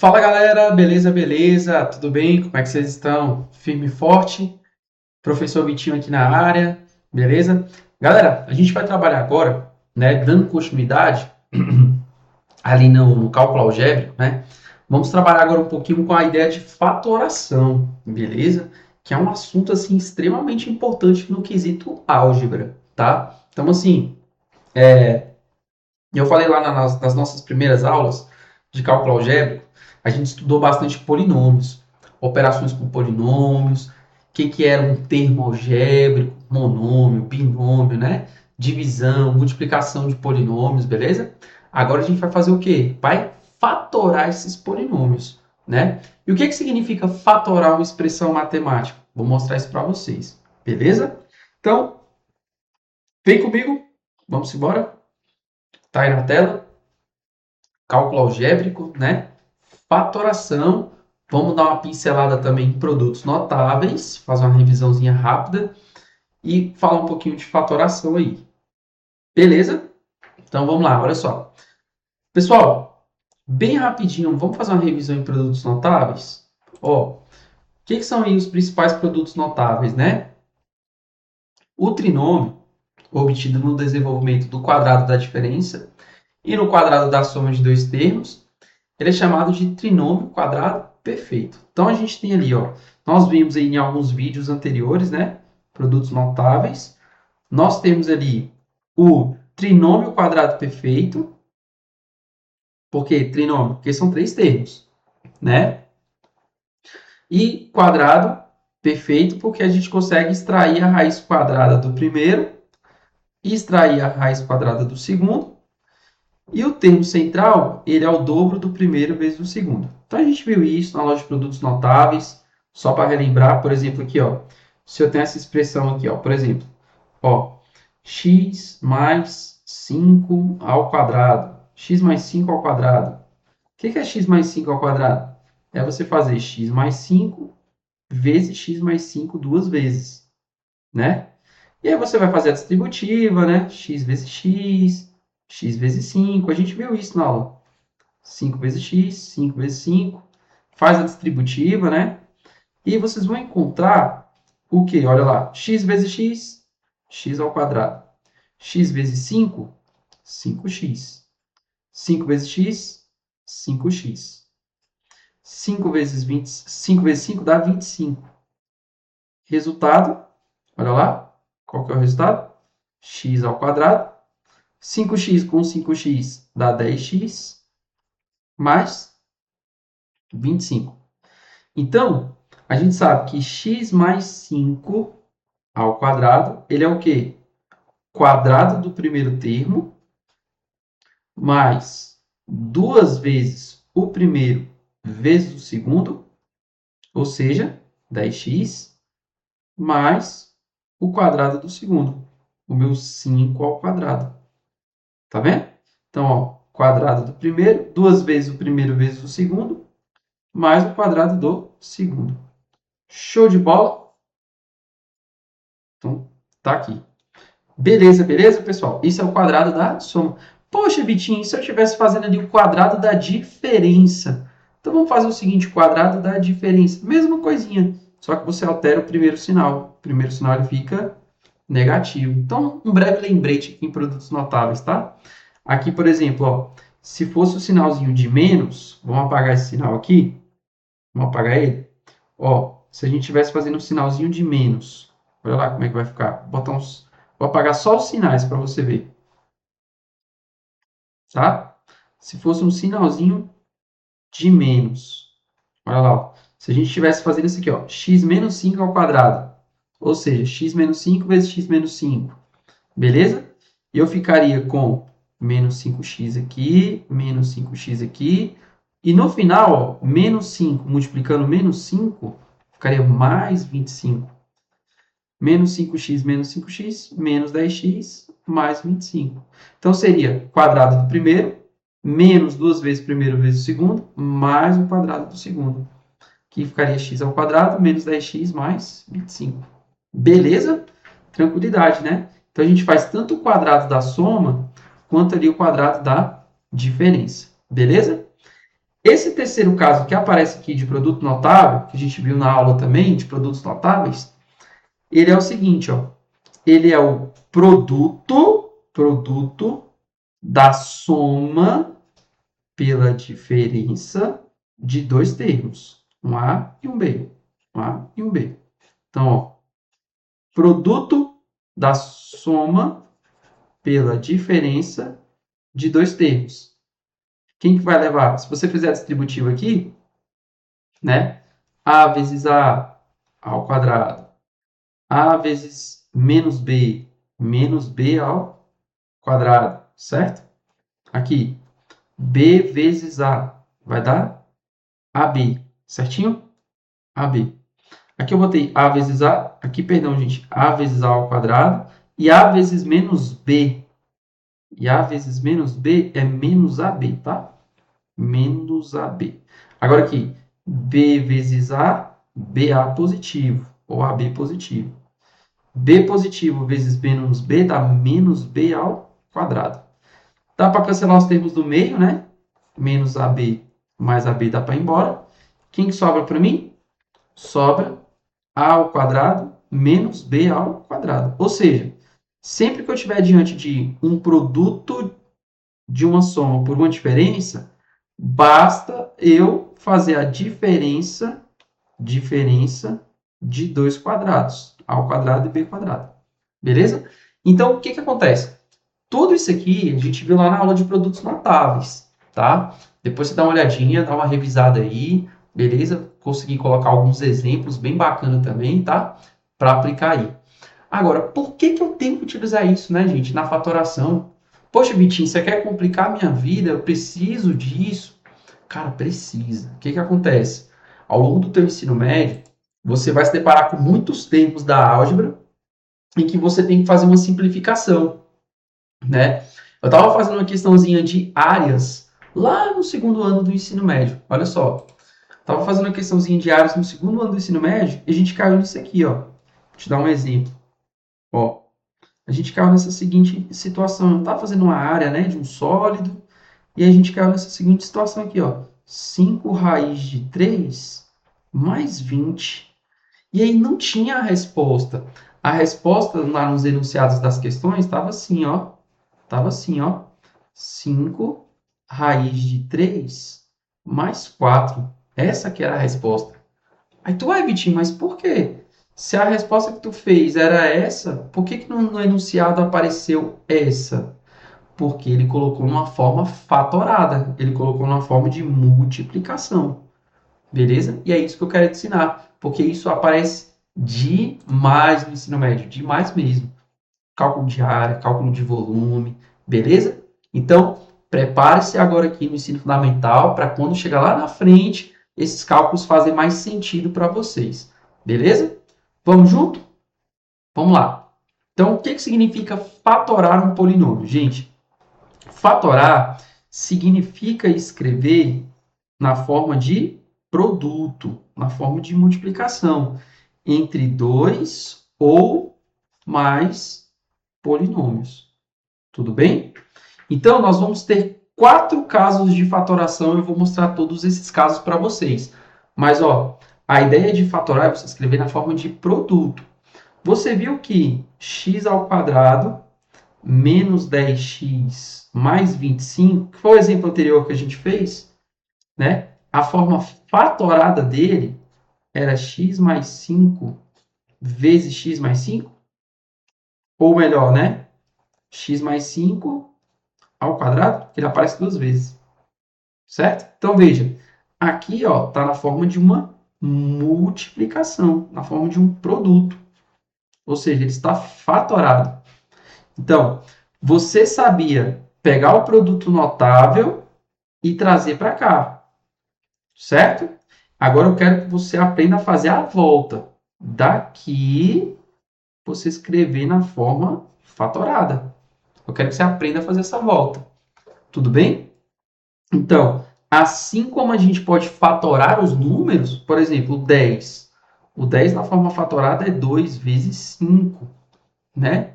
Fala galera, beleza, beleza? Tudo bem? Como é que vocês estão? Firme e forte? Professor Vitinho aqui na área, beleza? Galera, a gente vai trabalhar agora, né, dando continuidade ali no cálculo algébrico, né? Vamos trabalhar agora um pouquinho com a ideia de fatoração, beleza? Que é um assunto assim extremamente importante no quesito álgebra, tá? Então assim, eu falei lá nas nossas primeiras aulas de cálculo algébrico, a gente estudou bastante polinômios, operações com polinômios, que era um termo algébrico, monômio, binômio, né? Divisão, multiplicação de polinômios, beleza? Agora a gente vai fazer o quê? Vai fatorar esses polinômios, né? E o que significa fatorar uma expressão matemática? Vou mostrar isso para vocês, beleza? Então, vem comigo, vamos embora. Tá aí na tela? Cálculo algébrico, né? Fatoração. Vamos dar uma pincelada também em produtos notáveis, fazer uma revisãozinha rápida e falar um pouquinho de fatoração aí. Beleza? Então vamos lá, olha só. Pessoal, bem rapidinho, vamos fazer uma revisão em produtos notáveis? Ó, o que são aí os principais produtos notáveis, né? O trinômio, obtido no desenvolvimento do quadrado da diferença e no quadrado da soma de dois termos, ele é chamado de trinômio quadrado perfeito. Então a gente tem ali, ó, nós vimos aí em alguns vídeos anteriores, né, produtos notáveis. Nós temos ali o trinômio quadrado perfeito. Por que trinômio? Porque são três termos, né? E quadrado perfeito porque a gente consegue extrair a raiz quadrada do primeiro e extrair a raiz quadrada do segundo. E o termo central, ele é o dobro do primeiro vezes o segundo. Então, a gente viu isso na loja de produtos notáveis. Só para relembrar, por exemplo, aqui, ó, se eu tenho essa expressão aqui, ó, por exemplo, ó, x mais 5 ao quadrado. X mais 5 ao quadrado. O que é x mais 5 ao quadrado? É você fazer x mais 5 vezes x mais 5 duas vezes, né? E aí você vai fazer a distributiva, né? X vezes x, x vezes 5. A gente viu isso na aula. 5 vezes x, 5 vezes 5. Faz a distributiva, né? E vocês vão encontrar o quê? Olha lá. X vezes x, x ao quadrado. X vezes 5, 5x. 5 vezes x, 5x. 5 vezes 20, 5 vezes 5 dá 25. Resultado, olha lá. Qual que é o resultado? X ao quadrado. 5x com 5x dá 10x mais 25. Então, a gente sabe que x mais 5 ao quadrado, ele é o quê? Quadrado do primeiro termo, mais duas vezes o primeiro vezes o segundo, ou seja, 10x, mais o quadrado do segundo, o meu 5 ao quadrado. Tá vendo? Então, ó, quadrado do primeiro, duas vezes o primeiro vezes o segundo, mais o quadrado do segundo. Show de bola? Então, tá aqui. Beleza, beleza, pessoal? Isso é o quadrado da soma. Poxa, Vitinho, se eu estivesse fazendo ali o quadrado da diferença? Então, vamos fazer o seguinte, quadrado da diferença. Mesma coisinha, só que você altera o primeiro sinal. O primeiro sinal ele fica negativo. Então, um breve lembrete aqui em produtos notáveis, tá? Aqui, por exemplo, ó, se fosse o sinalzinho de menos, vamos apagar esse sinal aqui. Vamos apagar ele. Ó, se a gente estivesse fazendo um sinalzinho de menos, olha lá como é que vai ficar. Vou apagar só os sinais para você ver, tá? Se fosse um sinalzinho de menos, olha lá, ó. Se a gente estivesse fazendo isso aqui, ó, x menos 5 ao quadrado, ou seja, x menos 5 vezes x menos 5, beleza? E eu ficaria com menos 5x aqui, menos 5x aqui, e no final, ó, menos 5 multiplicando menos 5, ficaria mais 25. Menos 5x menos 5x, menos 10x, mais 25. Então, seria quadrado do primeiro, menos duas vezes o primeiro vezes o segundo, mais o quadrado do segundo. Que ficaria x ao quadrado, menos 10x, mais 25. Beleza? Tranquilidade, né? Então, a gente faz tanto o quadrado da soma, quanto ali o quadrado da diferença. Beleza? Esse terceiro caso que aparece aqui de produto notável, que a gente viu na aula também, de produtos notáveis, ele é o seguinte, ó. Ele é o produto da soma pela diferença de dois termos, um A e um B. Um A e um B. Então, ó, produto da soma pela diferença de dois termos. Quem que vai levar? Se você fizer a distributiva aqui, né? A vezes A ao quadrado. A vezes menos B ao quadrado, certo? Aqui, B vezes A vai dar AB, certinho? AB. Aqui eu botei A vezes A, aqui, perdão, gente, A vezes A ao quadrado, e A vezes menos B. E A vezes menos B é menos AB, tá? Menos AB. Agora aqui, B vezes A, BA positivo, ou AB positivo. B positivo vezes menos B dá menos B ao quadrado. Dá para cancelar os termos do meio, né? Menos AB mais AB dá para ir embora. Quem que sobra para mim? Sobra A ao quadrado menos B ao quadrado. Ou seja, sempre que eu estiver diante de um produto de uma soma por uma diferença, basta eu fazer a diferença de dois quadrados, A ao quadrado e B quadrado. Beleza? Então, o que acontece? Tudo isso aqui a gente viu lá na aula de produtos notáveis, tá? Depois você dá uma olhadinha, dá uma revisada aí, beleza? Consegui colocar alguns exemplos bem bacana também, tá? Para aplicar aí. Agora, por que eu tenho que utilizar isso, né, gente, na fatoração? Poxa, Vitinho, você quer complicar a minha vida? Eu preciso disso? Cara, precisa. O que acontece? Ao longo do teu ensino médio, você vai se deparar com muitos termos da álgebra em que você tem que fazer uma simplificação, né? Eu estava fazendo uma questãozinha de áreas lá no segundo ano do ensino médio. Olha só, estava fazendo uma questãozinha de áreas no segundo ano do ensino médio e a gente caiu nisso aqui, ó. Vou te dar um exemplo. Ó, a gente caiu nessa seguinte situação. Eu estava fazendo uma área, né, de um sólido e a gente caiu nessa seguinte situação aqui, ó. 5 raiz de 3 mais 20. E aí não tinha a resposta. A resposta lá nos enunciados das questões estava assim, ó. Estava assim, ó. 5 raiz de 3 mais 4. Essa que era a resposta. Aí tu, Vitinho, mas por quê? Se a resposta que tu fez era essa, por que no enunciado apareceu essa? Porque ele colocou numa forma fatorada. Ele colocou numa forma de multiplicação. Beleza? E é isso que eu quero te ensinar. Porque isso aparece demais no ensino médio. Demais mesmo. Cálculo de área, cálculo de volume, beleza? Então, prepare-se agora aqui no ensino fundamental para quando chegar lá na frente, esses cálculos fazem mais sentido para vocês, beleza? Vamos junto? Vamos lá. Então, o que significa fatorar um polinômio? Gente, fatorar significa escrever na forma de produto, na forma de multiplicação entre dois ou mais polinômios. Tudo bem? Então, nós vamos ter 4 casos de fatoração. Eu vou mostrar todos esses casos para vocês. Mas, ó, a ideia de fatorar é você escrever na forma de produto. Você viu que x ao quadrado menos 10x mais 25, que foi o exemplo anterior que a gente fez, né? A forma fatorada dele era x mais 5 vezes x mais 5. Ou melhor, né? X mais 5 ao quadrado, ele aparece duas vezes, certo? Então, veja, aqui está na forma de uma multiplicação, na forma de um produto, ou seja, ele está fatorado. Então, você sabia pegar o produto notável e trazer para cá, certo? Agora eu quero que você aprenda a fazer a volta. Daqui, você escrever na forma fatorada. Eu quero que você aprenda a fazer essa volta. Tudo bem? Então, assim como a gente pode fatorar os números, por exemplo, o 10. O 10 na forma fatorada é 2 vezes 5, né?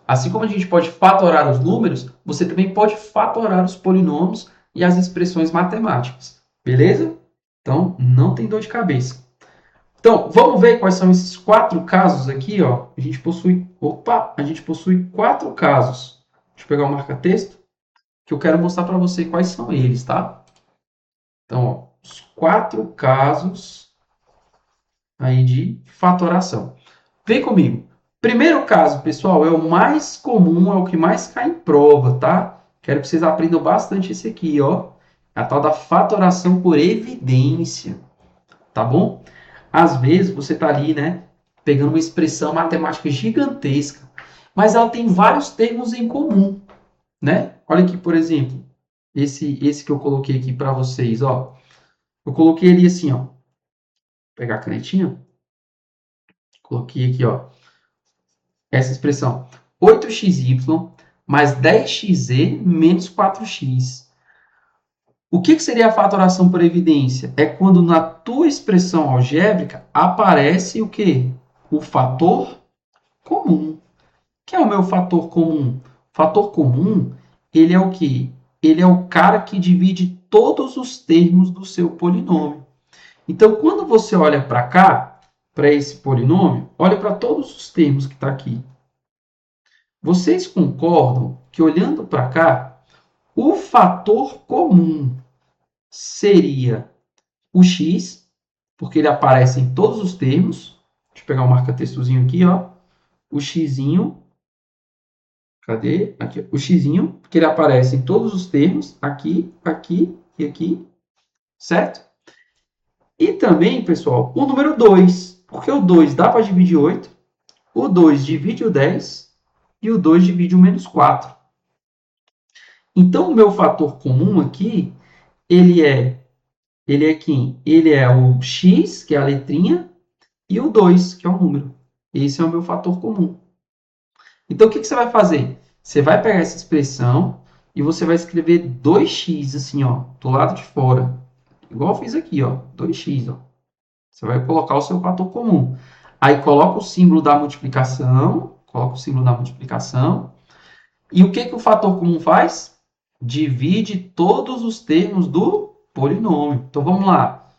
Assim como a gente pode fatorar os números, você também pode fatorar os polinômios e as expressões matemáticas. Beleza? Então, não tem dor de cabeça. Então, vamos ver quais são esses 4 casos aqui, ó. A gente possui 4 casos. Deixa eu pegar o marca-texto, que eu quero mostrar para você quais são eles, tá? Então, ó, os 4 casos aí de fatoração. Vem comigo. Primeiro caso, pessoal, é o mais comum, é o que mais cai em prova, tá? Quero que vocês aprendam bastante esse aqui, ó. A tal da fatoração por evidência, tá bom? Às vezes você tá ali, né, pegando uma expressão matemática gigantesca, mas ela tem vários termos em comum, né? Olha aqui, por exemplo, esse que eu coloquei aqui para vocês, ó. Eu coloquei ele assim, ó. Vou pegar a canetinha, coloquei aqui, ó, essa expressão 8xy mais 10xz menos 4x. O que seria a fatoração por evidência? É quando na tua expressão algébrica aparece o quê? O fator comum. Que é o meu fator comum? Fator comum, ele é o quê? Ele é o cara que divide todos os termos do seu polinômio. Então, quando você olha para cá, para esse polinômio, olha para todos os termos que está aqui. Vocês concordam que, olhando para cá, o fator comum seria o x, porque ele aparece em todos os termos. Deixa eu pegar um marca-textozinho aqui, ó. O xzinho. Cadê? Aqui, o xzinho, porque ele aparece em todos os termos, aqui, aqui e aqui, certo? E também, pessoal, o número 2, porque o 2 dá para dividir 8, o 2 divide o 10 e o 2 divide o menos 4. Então, o meu fator comum aqui, ele é quem? Ele é o x, que é a letrinha, e o 2, que é o número. Esse é o meu fator comum. Então, o que você vai fazer? Você vai pegar essa expressão e você vai escrever 2x, assim, ó, do lado de fora. Igual eu fiz aqui, ó, 2x, ó. Você vai colocar o seu fator comum. Aí, coloca o símbolo da multiplicação, E o que o fator comum faz? Divide todos os termos do polinômio. Então, vamos lá.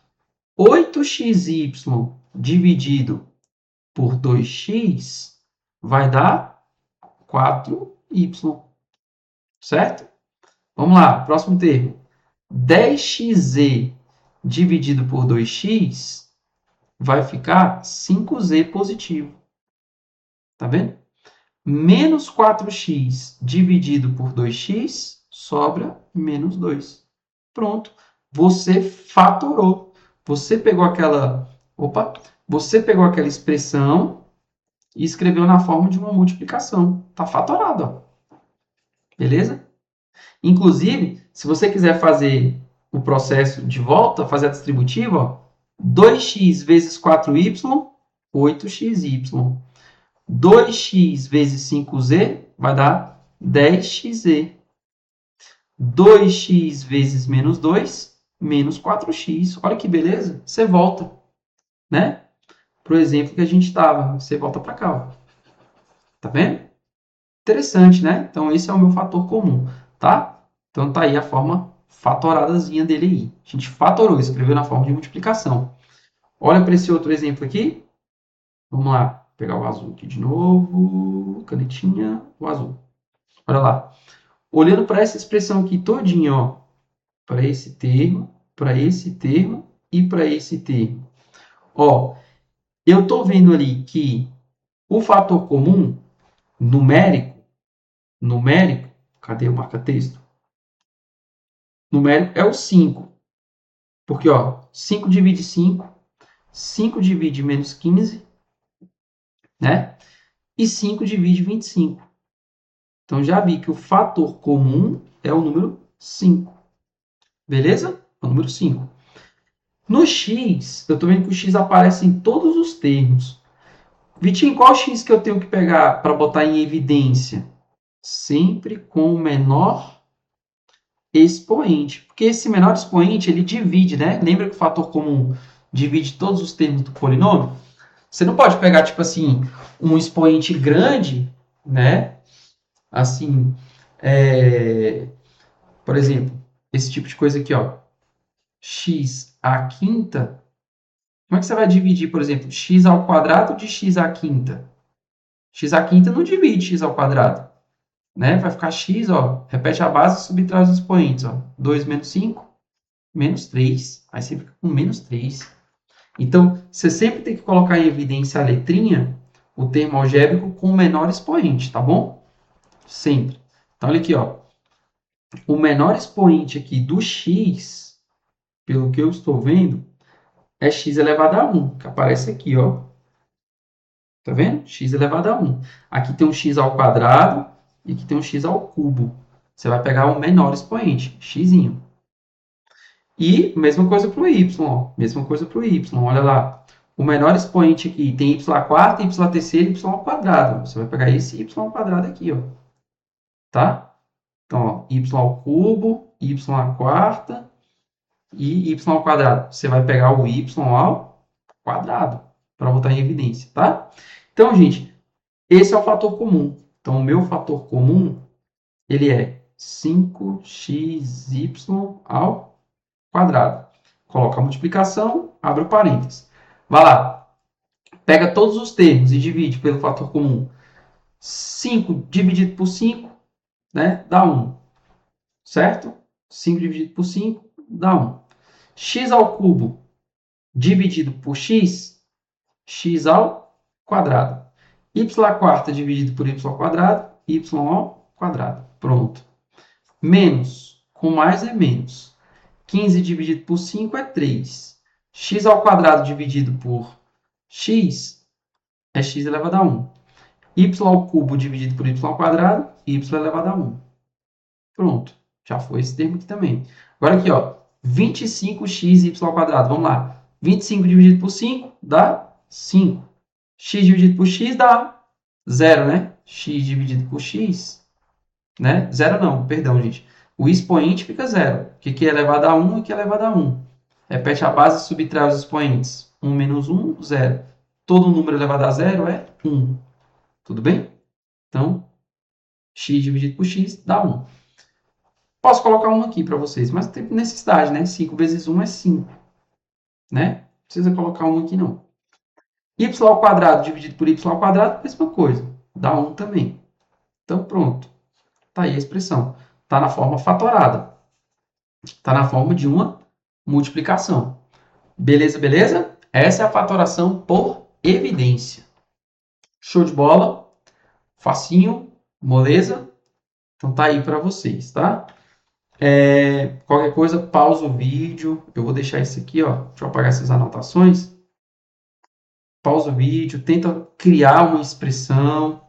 8xy dividido por 2x vai dar 4y, certo? Vamos lá, próximo termo. 10xz dividido por 2x vai ficar 5z positivo. Tá vendo? Menos 4x dividido por 2x sobra menos 2. Pronto. Você fatorou. Você pegou aquela. Opa! Você pegou aquela expressão e escreveu na forma de uma multiplicação. Está fatorado. Ó. Beleza? Inclusive, se você quiser fazer o processo de volta, fazer a distributiva, ó, 2x vezes 4y, 8xy. 2x vezes 5z vai dar 10xz. 2x vezes menos 2, menos 4x. Olha que beleza. Você volta, né? Para o exemplo que a gente estava. Você volta para cá. Ó. Tá vendo? Interessante, né? Então, esse é o meu fator comum, tá? Então, tá aí a forma fatoradazinha dele aí. A gente fatorou, escreveu na forma de multiplicação. Olha para esse outro exemplo aqui. Vamos lá. Vou pegar o azul aqui de novo. Canetinha, o azul. Olha lá. Olhando para essa expressão aqui todinha, ó. Para esse termo, para esse termo e para esse termo. Ó, eu estou vendo ali que o fator comum numérico, cadê o marca-texto? Numérico é o 5. Porque, ó, 5 divide 5, 5 divide menos 15, né? E 5 divide 25. Então, já vi que o fator comum é o número 5. Beleza? É o número 5. No x, eu estou vendo que o x aparece em todos os termos. Vitinho, qual x que eu tenho que pegar para botar em evidência? Sempre com o menor expoente. Porque esse menor expoente, ele divide, né? Lembra que o fator comum divide todos os termos do polinômio? Você não pode pegar, tipo assim, um expoente grande, né? Assim, por exemplo, esse tipo de coisa aqui, ó. x à quinta, como é que você vai dividir, por exemplo, x ao quadrado de x à quinta? X à quinta não divide x ao quadrado, né? Vai ficar x, ó, repete a base e subtrai os expoentes, ó. 2 menos 5, menos 3. Aí você fica com menos 3. Então, você sempre tem que colocar em evidência a letrinha, o termo algébrico com o menor expoente, tá bom? Sempre. Então, olha aqui, ó. O menor expoente aqui do x, pelo que eu estou vendo, é x elevado a 1, que aparece aqui, ó. Tá vendo? X elevado a 1. Aqui tem um x ao quadrado e aqui tem um x ao cubo. Você vai pegar o menor expoente, x. E mesma coisa para o y, ó. Mesma coisa para o y, olha lá. O menor expoente aqui tem y à quarta, y à terceira e y ao quadrado. Você vai pegar esse y ao quadrado aqui, ó. Tá? Então, ó, y ao cubo, y à quarta e y ao quadrado. Você vai pegar o y ao quadrado para botar em evidência, tá? Então, gente, esse é o fator comum. Então, o meu fator comum, ele é 5xy ao quadrado. Coloca a multiplicação, abre o parênteses. Vai lá, pega todos os termos e divide pelo fator comum. 5 dividido por 5, né, dá 1. Certo? 5 dividido por 5 dá 1. X ao cubo dividido por x, x ao quadrado. Y à quarta dividido por y ao quadrado, y ao quadrado. Pronto. Menos, com mais é menos. 15 dividido por 5 é 3. X ao quadrado dividido por x é x elevado a 1. Y ao cubo dividido por y ao quadrado, y elevado a 1. Pronto. Já foi esse termo aqui também. Agora aqui, ó. 25xy ao quadrado. Vamos lá. 25 dividido por 5 dá 5. X dividido por x dá 0, né? X dividido por x, né? 0 não, perdão, gente. O expoente fica 0. O que é elevado a 1 e o que é elevado a 1. Repete a base e subtrai os expoentes. 1 menos 1, 0. Todo número elevado a 0 é 1. Tudo bem? Então, x dividido por x dá 1. Posso colocar 1 aqui para vocês, mas não tem necessidade, né? 5 vezes 1 é 5. Né? Não precisa colocar 1 aqui, não. Y ao quadrado dividido por y ao quadrado, mesma coisa. Dá 1 também. Então, pronto. Está aí a expressão. Está na forma fatorada. Está na forma de uma multiplicação. Beleza, beleza? Essa é a fatoração por evidência. Show de bola? Facinho? Moleza? Então tá aí para vocês, tá? Qualquer coisa, pausa o vídeo. Eu vou deixar isso aqui, ó. Deixa eu apagar essas anotações. Pausa o vídeo, tenta criar uma expressão,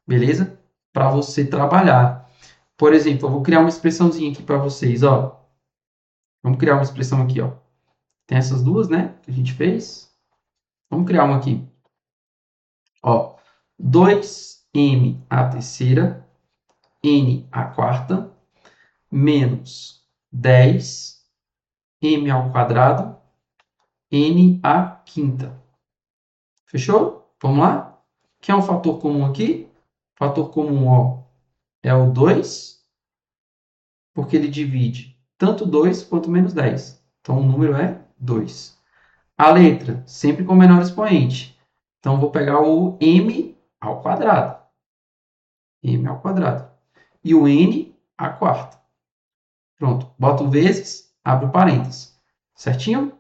beleza? Para você trabalhar. Por exemplo, eu vou criar uma expressãozinha aqui para vocês, ó. Vamos criar uma expressão aqui, ó. Tem essas duas, né? Que a gente fez. Vamos criar uma aqui. Ó, 2m à terceira, n à quarta, menos 10m ao quadrado, n à quinta. Fechou? Vamos lá? Quer um fator comum aqui? Fator comum, ó, é o 2, porque ele divide tanto 2 quanto menos 10. Então, o número é 2. A letra, sempre com o menor expoente. Então, vou pegar o m ao quadrado. M ao quadrado. E o n à quarta. Pronto. Boto vezes, abre o parênteses. Certinho?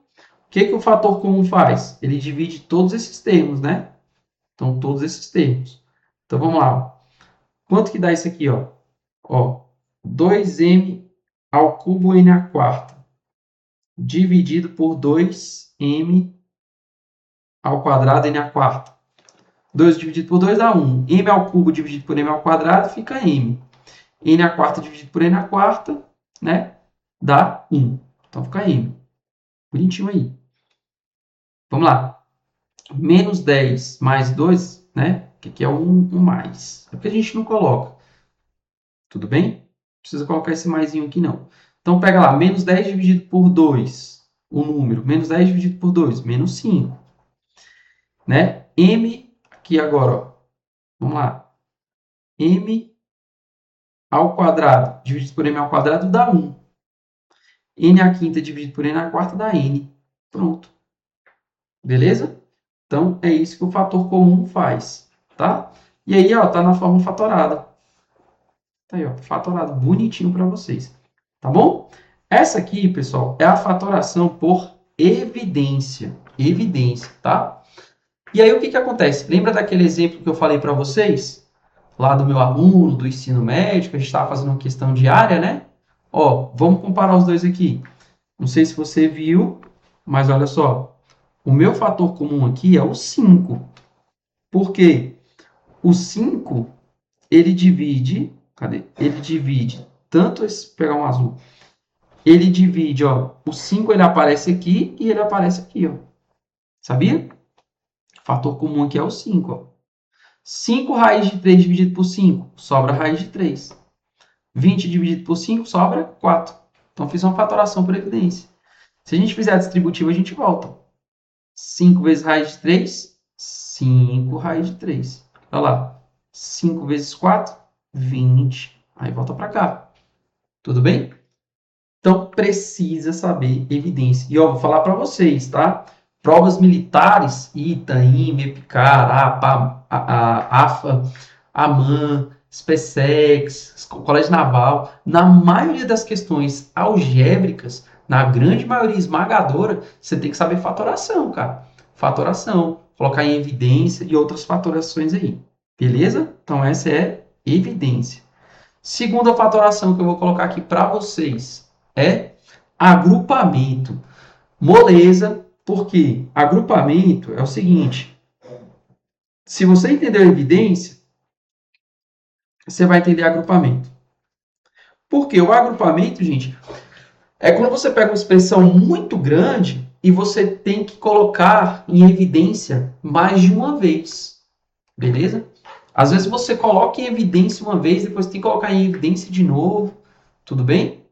O que o fator comum faz? Ele divide todos esses termos, né? Então, todos esses termos. Então, vamos lá. Quanto que dá isso aqui, ó? Ó, 2m ao cubo n à quarta, dividido por 2m ao quadrado n à quarta. 2 dividido por 2 dá 1. M ao cubo dividido por m ao quadrado fica m. N à quarta dividido por n à quarta, né? Dá 1. Então, fica m. Bonitinho aí. Vamos lá. Menos 10 mais 2, né? Que aqui é um mais. É porque a gente não coloca. Tudo bem? Não precisa colocar esse maisinho aqui, não. Então, pega lá. Menos 10 dividido por 2. O número. Menos 10 dividido por 2. Menos 5. Né? M, aqui agora, ó. Vamos lá. M ao quadrado dividido por m ao quadrado dá 1. n à quinta dividido por n à quarta dá n. Pronto. Beleza? Então, é isso que o fator comum faz, tá? E aí, ó, tá na forma fatorada. Tá aí, ó, fatorado bonitinho para vocês. Tá bom? Essa aqui, pessoal, é a fatoração por evidência. Evidência, tá? E aí, o que que acontece? Lembra daquele exemplo que eu falei para vocês? Lá do meu aluno, do ensino médio, que a gente estava fazendo uma questão diária, né? Ó, vamos comparar os dois aqui. Não sei se você viu, mas olha só. O meu fator comum aqui é o 5. Por quê? O 5 ele divide... Cadê? Ele divide tanto esse... Pegar um azul. Ele divide, ó. O 5 ele aparece aqui e ele aparece aqui, ó. Sabia? O fator comum aqui é o 5, ó. 5 raiz de 3 dividido por 5, sobra raiz de 3. 20 dividido por 5, sobra 4. Então, fiz uma fatoração por evidência. Se a gente fizer a distributiva, a gente volta. 5 vezes raiz de 3, 5 raiz de 3. Olha lá. 5 vezes 4, 20. Aí volta para cá. Tudo bem? Então, precisa saber evidência. E ó, vou falar para vocês, tá? Provas militares, ITA, IME, EPICAR, APA, AFA, AMAN, SpaceX, Colégio Naval, na maioria das questões algébricas, na grande maioria esmagadora, você tem que saber fatoração, cara. Fatoração, colocar em evidência e outras fatorações aí. Beleza? Então, essa é evidência. Segunda fatoração que eu vou colocar aqui para vocês é agrupamento. Moleza, porque agrupamento é o seguinte: se você entender a evidência, você vai entender agrupamento. Porque o agrupamento, gente, é quando você pega uma expressão muito grande e você tem que colocar em evidência mais de uma vez. Beleza? Às vezes você coloca em evidência uma vez, depois tem que colocar em evidência de novo. Tudo bem?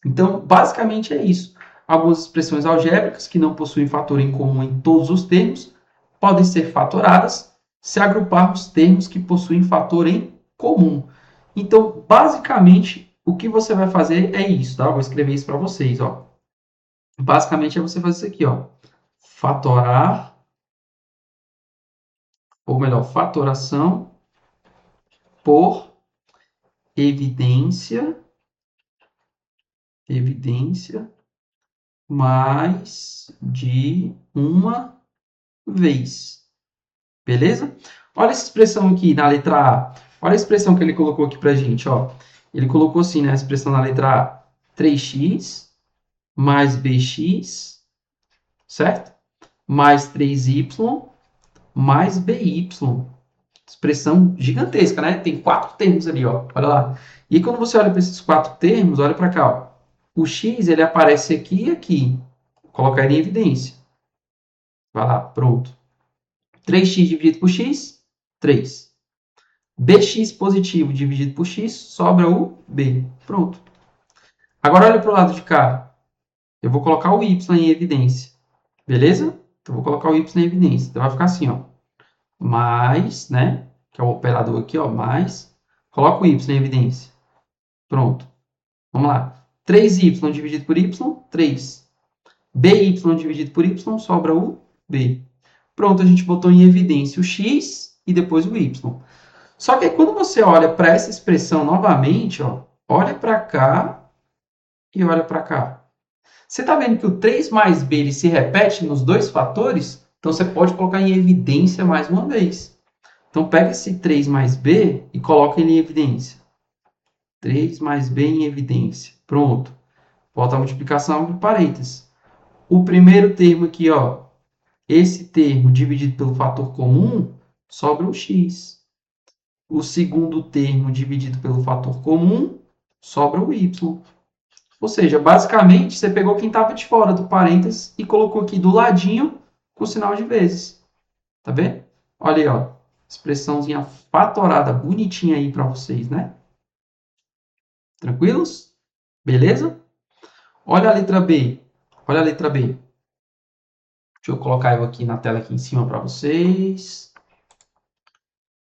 Então, basicamente é isso. Algumas expressões algébricas que não possuem fator em comum em todos os termos podem ser fatoradas se agruparmos termos que possuem fator em comum. Então, basicamente, o que você vai fazer é isso, tá? Eu vou escrever isso para vocês, ó. Basicamente é você fazer isso aqui, ó. Fatorar, ou melhor, fatoração por evidência, evidência mais de uma vez. Beleza? Olha essa expressão aqui na letra A. Olha a expressão que ele colocou aqui pra gente, ó. Ele colocou assim, né, a expressão na letra A, 3x mais bx, certo? Mais 3y mais by. Expressão gigantesca, né? Tem 4 termos ali, ó. Olha lá. E quando você olha para esses 4 termos, olha para cá, ó. O x, ele aparece aqui e aqui. Vou colocar ele em evidência. Vai lá, pronto. 3x dividido por x, 3. Bx positivo dividido por x, sobra o b. Pronto. Agora olha para o lado de cá. Eu vou colocar o y em evidência. Beleza? Então, eu vou colocar o y em evidência. Então, vai ficar assim, ó. Mais, né? Que é o operador aqui, ó. Mais. Coloca o y em evidência. Pronto. Vamos lá. 3y dividido por y, 3. By dividido por y, sobra o b. Pronto, a gente botou em evidência o x e depois o y. Só que aí, quando você olha para essa expressão novamente, ó, olha para cá e olha para cá. Você está vendo que o 3 mais b ele se repete nos dois fatores? Então, você pode colocar em evidência mais uma vez. Então, pega esse 3 mais b e coloca ele em evidência. 3 mais b em evidência. Pronto. Volta a multiplicação entre parênteses. O primeiro termo aqui, ó, esse termo dividido pelo fator comum, sobra um x. O segundo termo dividido pelo fator comum, sobra o y. Ou seja, basicamente, você pegou quem estava de fora do parênteses e colocou aqui do ladinho com sinal de vezes. Tá vendo? Olha aí, ó. Expressãozinha fatorada, bonitinha aí para vocês, né? Tranquilos? Beleza? Olha a letra B. Olha a letra B. Deixa eu colocar eu aqui na tela aqui em cima para vocês.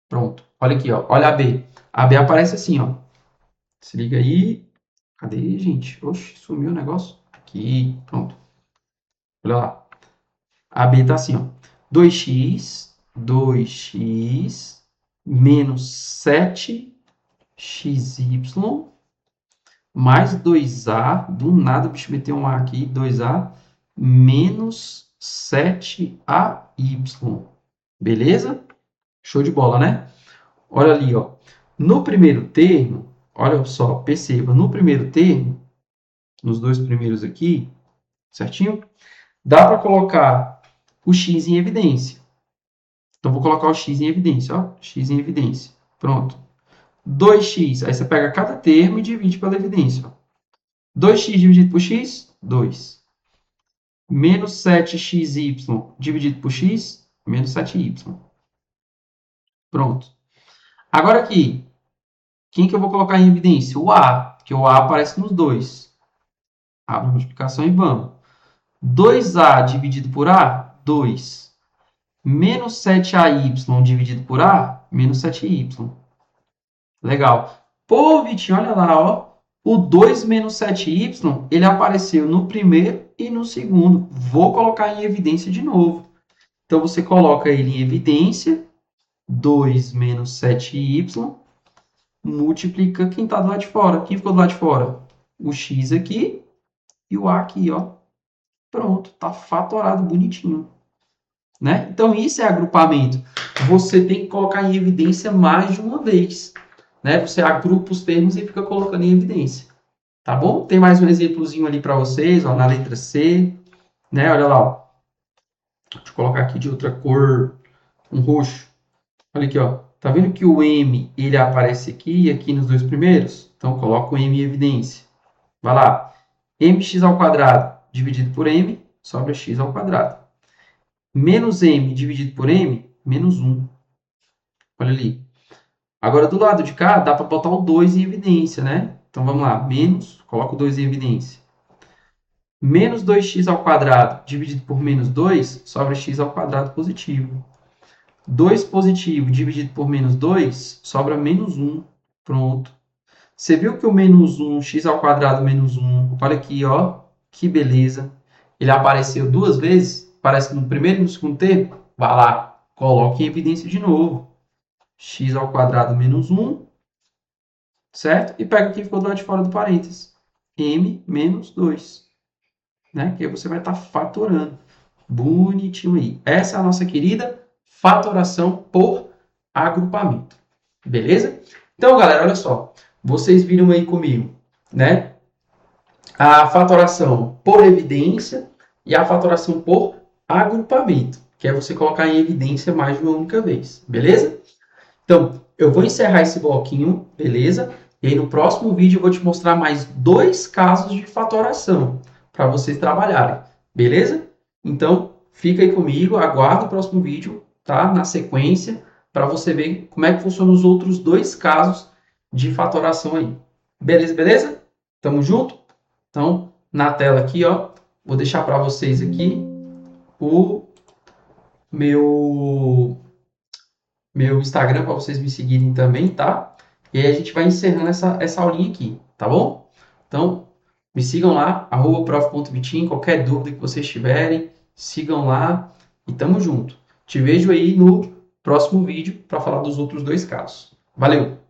Pronto. Olha aqui, ó. Olha a B. A B aparece assim, ó. Se liga aí. Cadê, gente? Oxe, sumiu o negócio. Aqui, pronto. Olha lá. A B tá assim, ó. 2x menos 7xy mais 2a, do nada o bicho meteu um A aqui, 2a menos 7ay. Beleza? Show de bola, né? Olha ali, ó. No primeiro termo, olha só, perceba, no primeiro termo, nos dois primeiros aqui, certinho? Dá para colocar o x em evidência. Então, vou colocar o x em evidência, ó. X em evidência. Pronto. 2x, aí você pega cada termo e divide pela evidência, ó. 2x dividido por x, 2. Menos 7xy dividido por x, menos 7y. Pronto. Agora aqui, quem que eu vou colocar em evidência? O a, porque o a aparece nos dois. Abre a multiplicação e vamos. 2a dividido por a, 2. Menos 7ay dividido por a, menos 7y. Legal. Pô, Vitinho, olha lá, ó. O 2 menos 7y, ele apareceu no primeiro e no segundo. Vou colocar em evidência de novo. Então, você coloca ele em evidência. 2 menos 7y. Multiplica quem está do lado de fora. Quem ficou do lado de fora? O x aqui e o a aqui, ó. Pronto, tá fatorado bonitinho. Né? Então, isso é agrupamento. Você tem que colocar em evidência mais de uma vez. Né? Você agrupa os termos e fica colocando em evidência. Tá bom? Tem mais um exemplozinho ali para vocês, ó, na letra C. Né? Olha lá. Ó. Deixa eu colocar aqui de outra cor, um roxo. Olha aqui, ó. Tá vendo que o M ele aparece aqui e aqui nos dois primeiros? Então, coloca o M em evidência. Vai lá. Mx ao quadrado dividido por M, sobra x ao quadrado. Menos M dividido por M, menos 1. Olha ali. Agora, do lado de cá, dá para botar o 2 em evidência, né? Então, vamos lá. Menos, coloca o 2 em evidência. Menos 2x ao quadrado dividido por menos 2, sobra x ao quadrado positivo. 2 positivo dividido por menos 2, sobra menos 1. Pronto. Você viu que o menos 1, x ao quadrado menos 1, olha aqui, ó, que beleza. Ele apareceu duas vezes, aparece no primeiro e no segundo termo. Vai lá, coloque em evidência de novo. X ao quadrado menos 1, certo? E pega o que ficou do lado de fora do parênteses. M menos 2. Né? Que aí você vai estar fatorando. Bonitinho aí. Essa é a nossa querida fatoração por agrupamento. Beleza? Então, galera, olha só. Vocês viram aí comigo, né? A fatoração por evidência e a fatoração por agrupamento, que é você colocar em evidência mais de uma única vez. Beleza? Então, eu vou encerrar esse bloquinho, beleza? E aí no próximo vídeo eu vou te mostrar mais 2 casos de fatoração para vocês trabalharem, beleza? Então, fica aí comigo, aguarda o próximo vídeo, tá? Na sequência, para você ver como é que funcionam os outros 2 casos de fatoração aí. Beleza, beleza? Tamo junto? Então, na tela aqui, ó, vou deixar para vocês aqui o meu Instagram para vocês me seguirem também, tá? E aí a gente vai encerrando essa aulinha aqui, tá bom? Então, me sigam lá, @prof.vitinho, qualquer dúvida que vocês tiverem, sigam lá e tamo junto. Te vejo aí no próximo vídeo para falar dos outros 2 casos. Valeu!